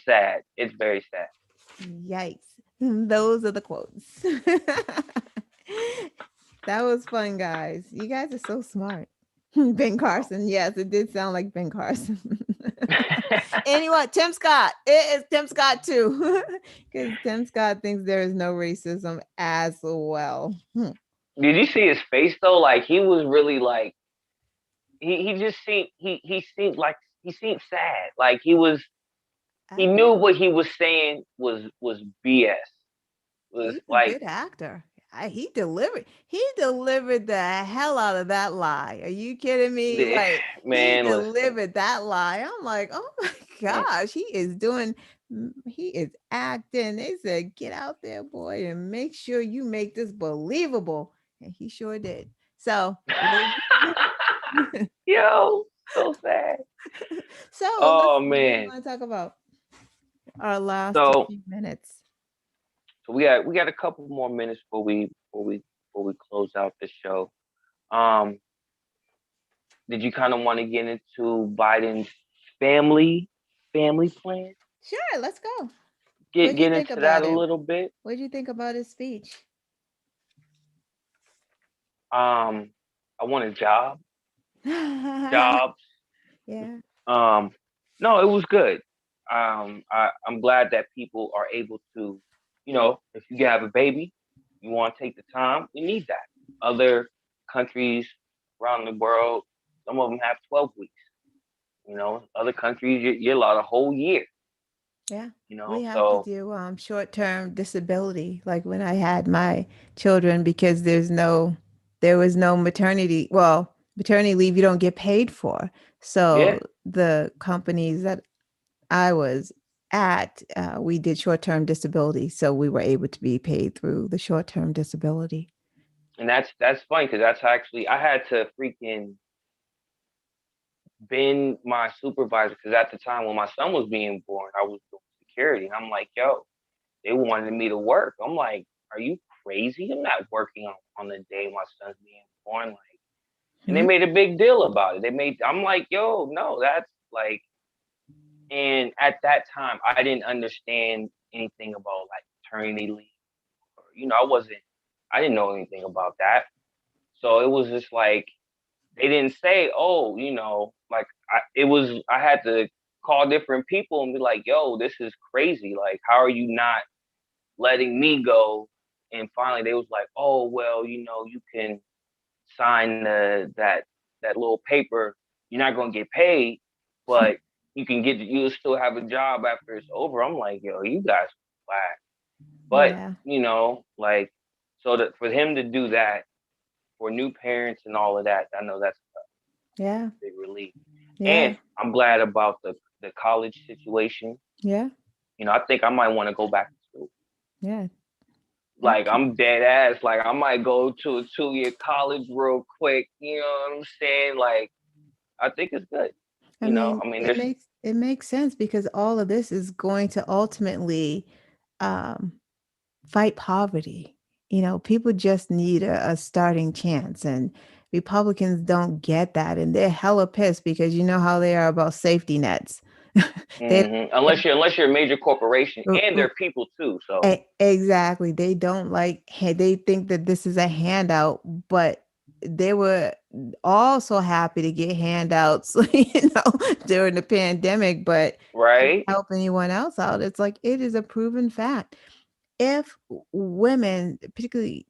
S2: sad. It's very sad.
S1: Yikes. Those are the quotes. That was fun, guys. You guys are so smart. Ben Carson. Yes, it did sound like Ben Carson. And you know what? Tim Scott. It is Tim Scott too. Because Tim Scott thinks there is no racism as well.
S2: Did you see his face though? Like he was really like he just seemed he seemed sad. Like he knew what he was saying was BS. Was
S1: He's
S2: like
S1: a good actor. He delivered the hell out of that lie. Are you kidding me? Like, man, he delivered that lie. I'm like, oh my gosh, he is acting. They said, get out there, boy, and make sure you make this believable. And he sure did. So
S2: yo, so sad.
S1: So
S2: oh man,
S1: what do you want to talk about? Our last few minutes.
S2: So we got a couple more minutes before we close out the show. Did you kind of want to get into Biden's family plan?
S1: Sure, let's go.
S2: Get into that a little bit.
S1: What did you think about his speech?
S2: I want a job. Jobs.
S1: Yeah.
S2: No, it was good. I'm glad that people are able to, if you have a baby, you want to take the time, we need that. Other countries around the world, some of them have 12 weeks. Other countries, you're allowed a whole year.
S1: Yeah. We have to do short-term disability, like when I had my children, because there was no maternity leave you don't get paid for. So the companies that I was at, we did short-term disability. So we were able to be paid through the short-term disability.
S2: And that's funny because that's actually, I had to freaking been my supervisor because at the time when my son was being born, I was doing security. And I'm like, yo, they wanted me to work. I'm like, are you crazy? I'm not working on the day my son's being born. Like, and they made a big deal about it. I'm like, yo, no, that's like, and at that time, I didn't understand anything about like maternity leave. Or, I didn't know anything about that. So it was just like, they didn't say, oh, like I had to call different people and be like, yo, this is crazy. Like, how are you not letting me go? And finally they was like, oh, well, you can sign that little paper. You're not going to get paid, but you'll still have a job after it's over. I'm like, yo, you guys are whack. But, like, so that for him to do that for new parents and all of that, I know that's a big relief. Yeah. And I'm glad about the college situation.
S1: Yeah.
S2: I think I might want to go back to school.
S1: Yeah.
S2: Like, I'm dead ass. Like, I might go to a 2-year college real quick. You know what I'm saying? Like, I think it's good.
S1: It makes sense because all of this is going to ultimately fight poverty. People just need a starting chance, and Republicans don't get that, and they're hella pissed because you know how they are about safety nets.
S2: Unless you're a major corporation, and they're people too. So
S1: exactly, they don't they think that this is a handout, but they were also happy to get handouts, during the pandemic, but
S2: right,
S1: help anyone else out. It's like, it is a proven fact. If women, particularly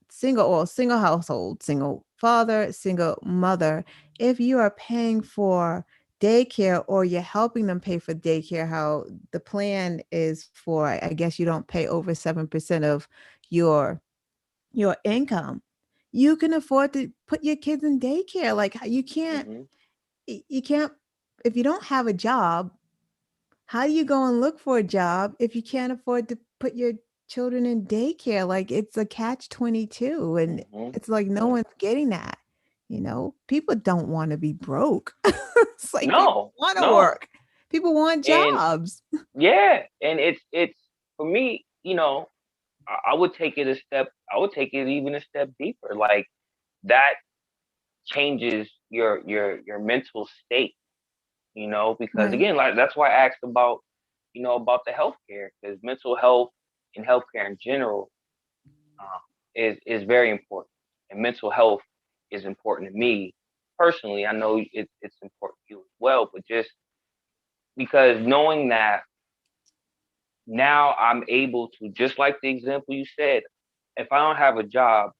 S1: single household, single father, single mother, if you are paying for daycare or you're helping them pay for daycare, how the plan is for, I guess you don't pay over 7% of your income, you can afford to put your kids in daycare. Like, you can't, if you don't have a job, how do you go and look for a job if you can't afford to put your children in daycare? Like it's a catch-22, and it's like no one's getting that. People don't want to be broke. It's like people want to work. People want jobs.
S2: And it's for me, I would take it even a step deeper. Like that changes your mental state, because again, like that's why I asked about about the healthcare, because mental health and healthcare in general is very important, and mental health is important to me personally. I know it's important to you as well, but just because knowing that now I'm able to, just like the example you said, if I don't have a job,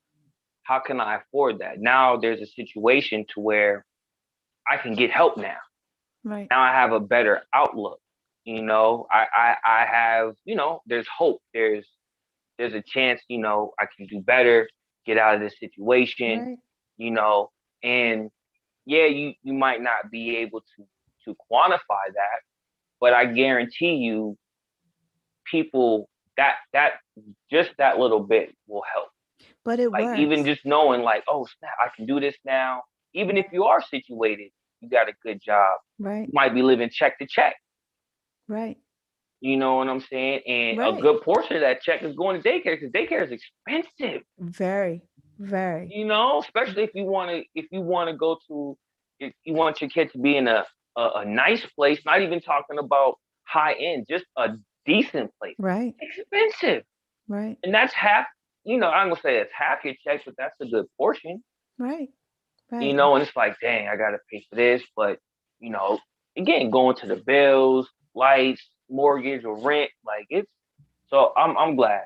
S2: how can I afford that? Now there's a situation to where I can get help now.
S1: Right.
S2: Now I have a better outlook. I have, there's hope. There's a chance, I can do better, get out of this situation, and yeah, you might not be able to quantify that, but I guarantee you people that just that little bit will help.
S1: But it works.
S2: Even just knowing like, oh snap, I can do this now. Even if you are situated, you got a good job.
S1: Right.
S2: You might be living check to check.
S1: Right.
S2: You know what I'm saying? And a good portion of that check is going to daycare, because daycare is expensive.
S1: Very, very.
S2: Especially if you want to go to, if you want your kid to be in a nice place, not even talking about high end, just a decent place.
S1: Right.
S2: Expensive.
S1: Right.
S2: And that's half, I'm gonna say it's half your check, but that's a good portion.
S1: Right. Right.
S2: And it's like, dang, I gotta pay for this, but again, going to the bills, lights, mortgage or rent, like it's. So I'm glad.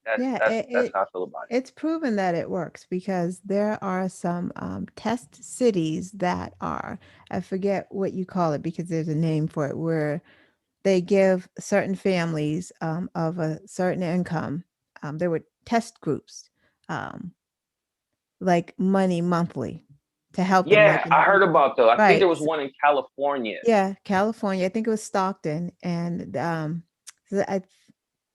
S2: That's how I feel about it.
S1: It's proven that it works, because there are some test cities that are, I forget what you call it because there's a name for it, where they give certain families of a certain income, there were test groups, like money monthly to help them.
S2: Yeah, I heard about those. I think there was one in California.
S1: Yeah, California. I think it was Stockton, and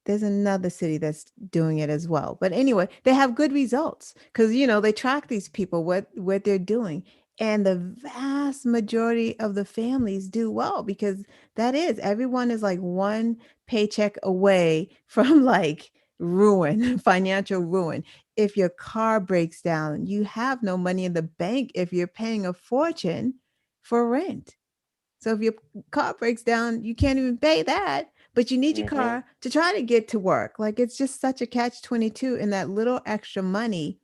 S1: there's another city that's doing it as well. But anyway, they have good results because they track these people, what they're doing, and the vast majority of the families do well, because everyone is like one paycheck away from like ruin, financial ruin. If your car breaks down, you have no money in the bank if you're paying a fortune for rent. So if your car breaks down, you can't even pay that, but you need your car to try to get to work. Like it's just such a catch-22, and that little extra money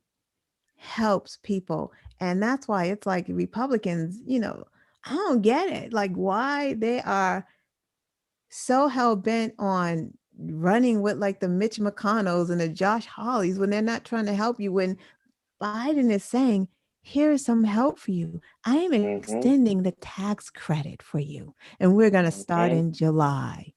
S1: helps people. And that's why it's like Republicans, I don't get it. Like why they are so hell-bent on running with like the Mitch McConnells and the Josh Hawleys when they're not trying to help you, when Biden is saying, here's some help for you. I am extending the tax credit for you. And we're going to start in July,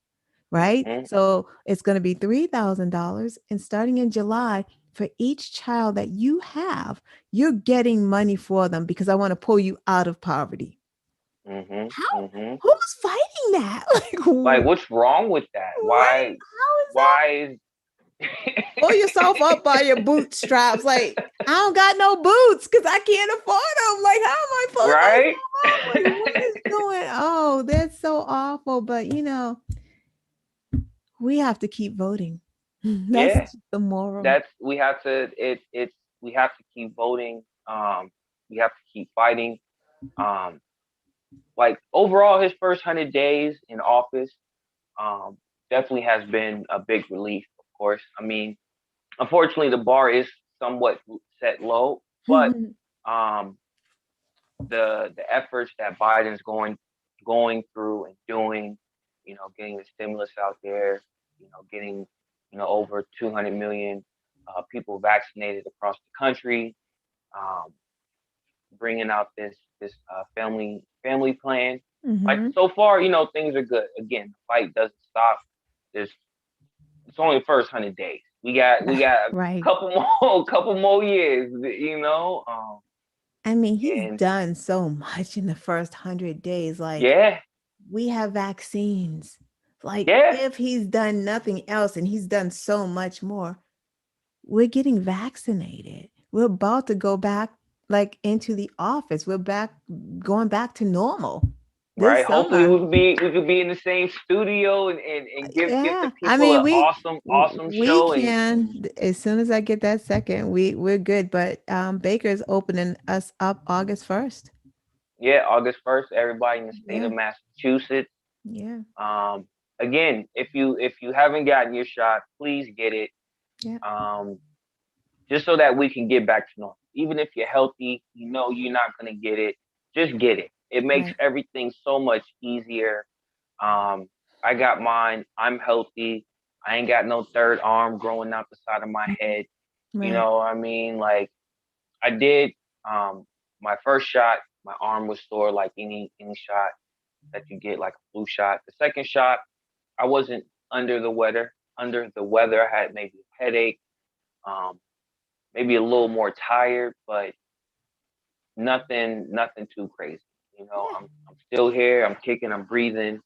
S1: right? So it's going to be $3,000. And starting in July, for each child that you have, you're getting money for them because I want to pull you out of poverty. How? Who's fighting that?
S2: Like what's wrong with that? Why? Why?
S1: Pull yourself up by your bootstraps. Like, I don't got no boots because I can't afford them. Like, how am I pulling
S2: right?
S1: myself up? Like, what is going? Oh, that's so awful. But we have to keep voting. That's the moral.
S2: We have to. We have to keep voting. We have to keep fighting. Like overall, his first 100 days in office, definitely has been a big relief. Of course, I mean, unfortunately, the bar is somewhat set low, but the efforts that Biden's going through and doing, getting the stimulus out there, getting over 200 million people vaccinated across the country, bringing out this family plan. Like so far, things are good. Again, the fight doesn't stop. It's only the first 100 days. We got
S1: right.
S2: a couple more years.
S1: I mean, he's done so much in the first 100 days. Like, we have vaccines. Like,
S2: Yeah.
S1: if he's done nothing else and he's done so much more, we're getting vaccinated. We're about to go back like into the office. Going back to normal
S2: Right.
S1: this
S2: Hopefully
S1: summer.
S2: we could be in the same studio and give the
S1: Yeah. I
S2: people
S1: mean,
S2: an awesome
S1: we
S2: show. And
S1: can, as soon as I get that second, we're good. But Baker's opening us up August 1st.
S2: yeah, August 1st, everybody in the state
S1: Yeah.
S2: of Massachusetts.
S1: Yeah.
S2: Again, if you haven't gotten your shot, please get it.
S1: Yeah.
S2: Um, just so that we can get back to normal. Even if you're healthy, you know you're not gonna get it. Just get it. It makes
S1: Right.
S2: everything so much easier. I got mine. I'm healthy. I ain't got no third arm growing out the side of my
S1: Mhm.
S2: head. You
S1: Right.
S2: know what I mean? Like I did my first shot, my arm was sore like any shot that you get, like a flu shot. The second shot, I wasn't under the weather. Under the weather, I had maybe a headache, um, maybe a little more tired, but nothing too crazy. You know,
S1: Yeah.
S2: I'm still here. I'm kicking. I'm breathing.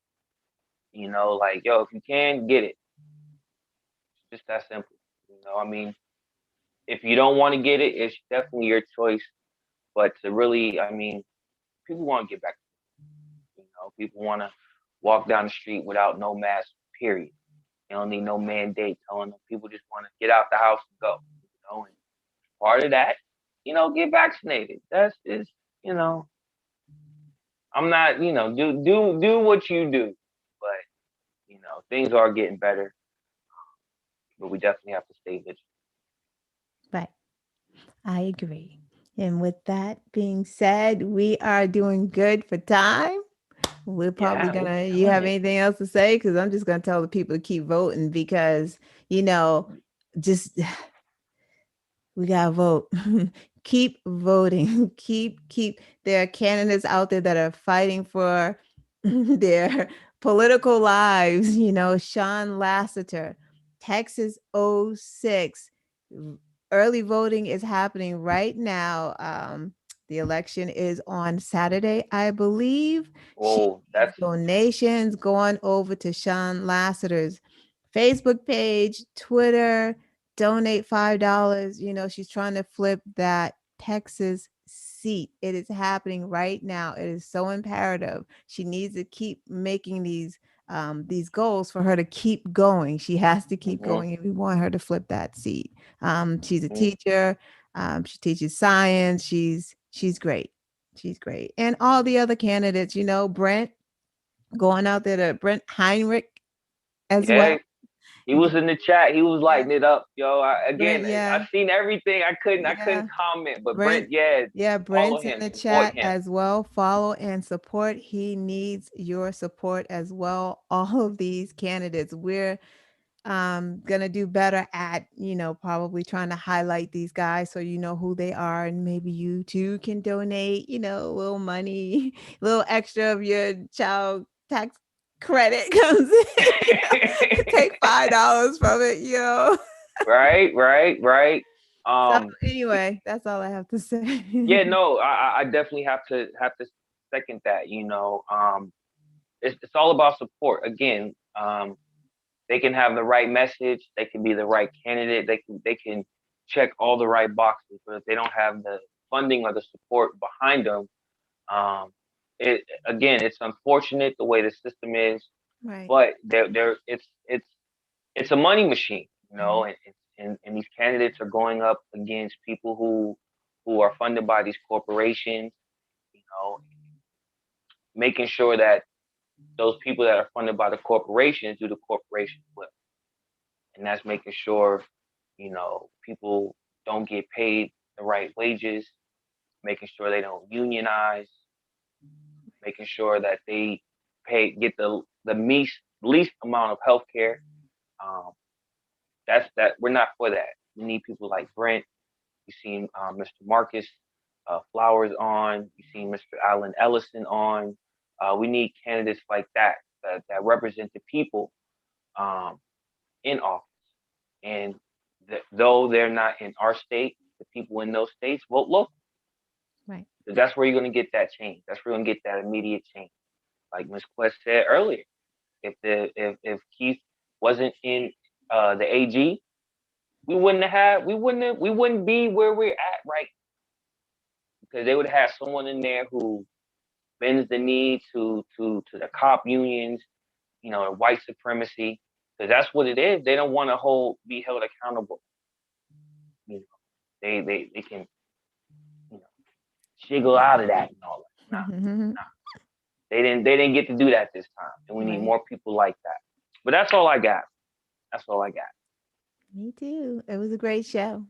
S2: You know, like yo, if you can get it, it's just that simple. You know, I mean, if you don't want to get it, it's definitely your choice. But to really, I mean, people want to get back. You know, people want to walk down the street without no mask. Period. They don't need no mandate telling them. People just want to get out the house and go. You know, and part of that, get vaccinated. That's is, you know, I'm not, do what you do, but things are getting better, but we definitely have to stay vigilant.
S1: Right. I agree. And with that being said, we are doing good for time. We're probably
S2: Yeah, we
S1: gonna, you
S2: killing
S1: have
S2: it.
S1: anything else to say? Because I'm just gonna tell the people to keep voting because, you know, just we gotta vote. Keep voting. Keep. There are candidates out there that are fighting for their political lives. Sean Lasseter, Texas '06. Early voting is happening right now. The election is on Saturday, I believe. She
S2: Oh,
S1: needs
S2: that's
S1: donations going over to Sean Lasseter's Facebook page, Twitter. Donate $5. She's trying to flip that Texas seat. It is happening right now. It is so imperative. She needs to keep making these goals for her to keep going. She has to keep
S2: hmm
S1: going, and we want her to flip that seat. She's a
S2: hmm
S1: teacher. She teaches science. She's great. She's great. And all the other candidates, Brent going out there to Brent Heinrich as well.
S2: yeah. He was in the chat. He was
S1: Yeah,
S2: lighting it up, yo.
S1: Brent.
S2: I
S1: Yeah,
S2: seen everything. I couldn't
S1: yeah.
S2: comment, but Brent,
S1: Brent,
S2: yeah,
S1: yeah,
S2: follow
S1: Brent's in
S2: him,
S1: the
S2: support
S1: chat
S2: him.
S1: as well. Follow and support. He needs your support as well. All of these candidates, we're gonna do better at, probably trying to highlight these guys so you know who they are, and maybe you too can donate, a little money, a little extra of your child tax credit comes in. Take $5 from it.
S2: Right.
S1: So
S2: Um,
S1: anyway, that's all I have to say.
S2: yeah, no, I definitely have to second that. It's all about support. Again, they can have the right message, they can be the right candidate, they can check all the right boxes, but if they don't have the funding or the support behind them, um, it's unfortunate the way the system is,
S1: Right.
S2: but it's a money machine,
S1: Mhm.
S2: and these candidates are going up against people who are funded by these corporations, you know, making sure that those people that are funded by the corporations do the corporation will, and that's making sure people don't get paid the right wages, making sure they don't unionize, making sure that they get the least amount of health care. Um, that we're not for that. We need people like Brent. You seen Mr. Marcus Flowers on. You seen Mr. Allen Ellison on. We need candidates like that represent the people um, in office. And though they're not in our state, the people in those states vote local.
S1: Right.
S2: So that's where you're going to get that change. That's where you're going to get that immediate change. Like Ms. Quest said earlier, if Keith wasn't in the AG, we wouldn't be where we're at right now, because they would have someone in there who bends the knee to the cop unions, white supremacy, because that's what it is. They don't want to be held accountable. They can jiggle out of that and all that. Nah. They didn't get to do that this time, and we need more people like that. But that's all I got.
S1: Me too. It was a great show.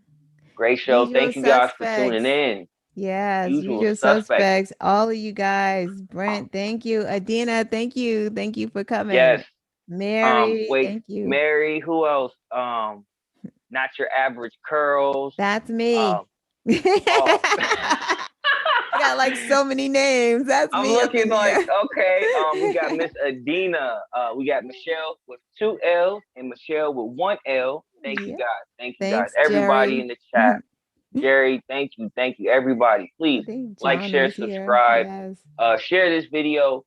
S2: Great show. Thank you guys for tuning in.
S1: Yes, usual suspects. All of you guys. Brent, thank you. Adina, thank you. Thank you for coming.
S2: Yes.
S1: Mary, thank you.
S2: Mary, who else? Not Your Average Curls.
S1: That's me. I got like so many names. That's me.
S2: I'm looking like, okay. We got Miss Adina. We got Michelle with 2 L's and Michelle with 1 L. Thank you guys. Thank you guys. Everybody
S1: Jerry.
S2: in the chat. Jerry, thank you. Everybody. Please like, share, subscribe. Yes. Share this video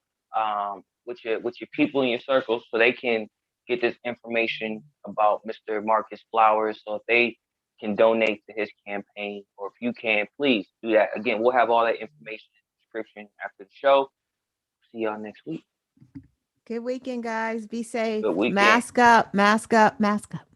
S2: with your people in your circles so they can get this information about Mr. Marcus Flowers, so if they can donate to his campaign, or if you can, please do that. Again, we'll have all that information in the description after the show. See y'all next week.
S1: Good weekend, guys. Be safe.
S2: Good weekend.
S1: Mask up, mask up, mask up.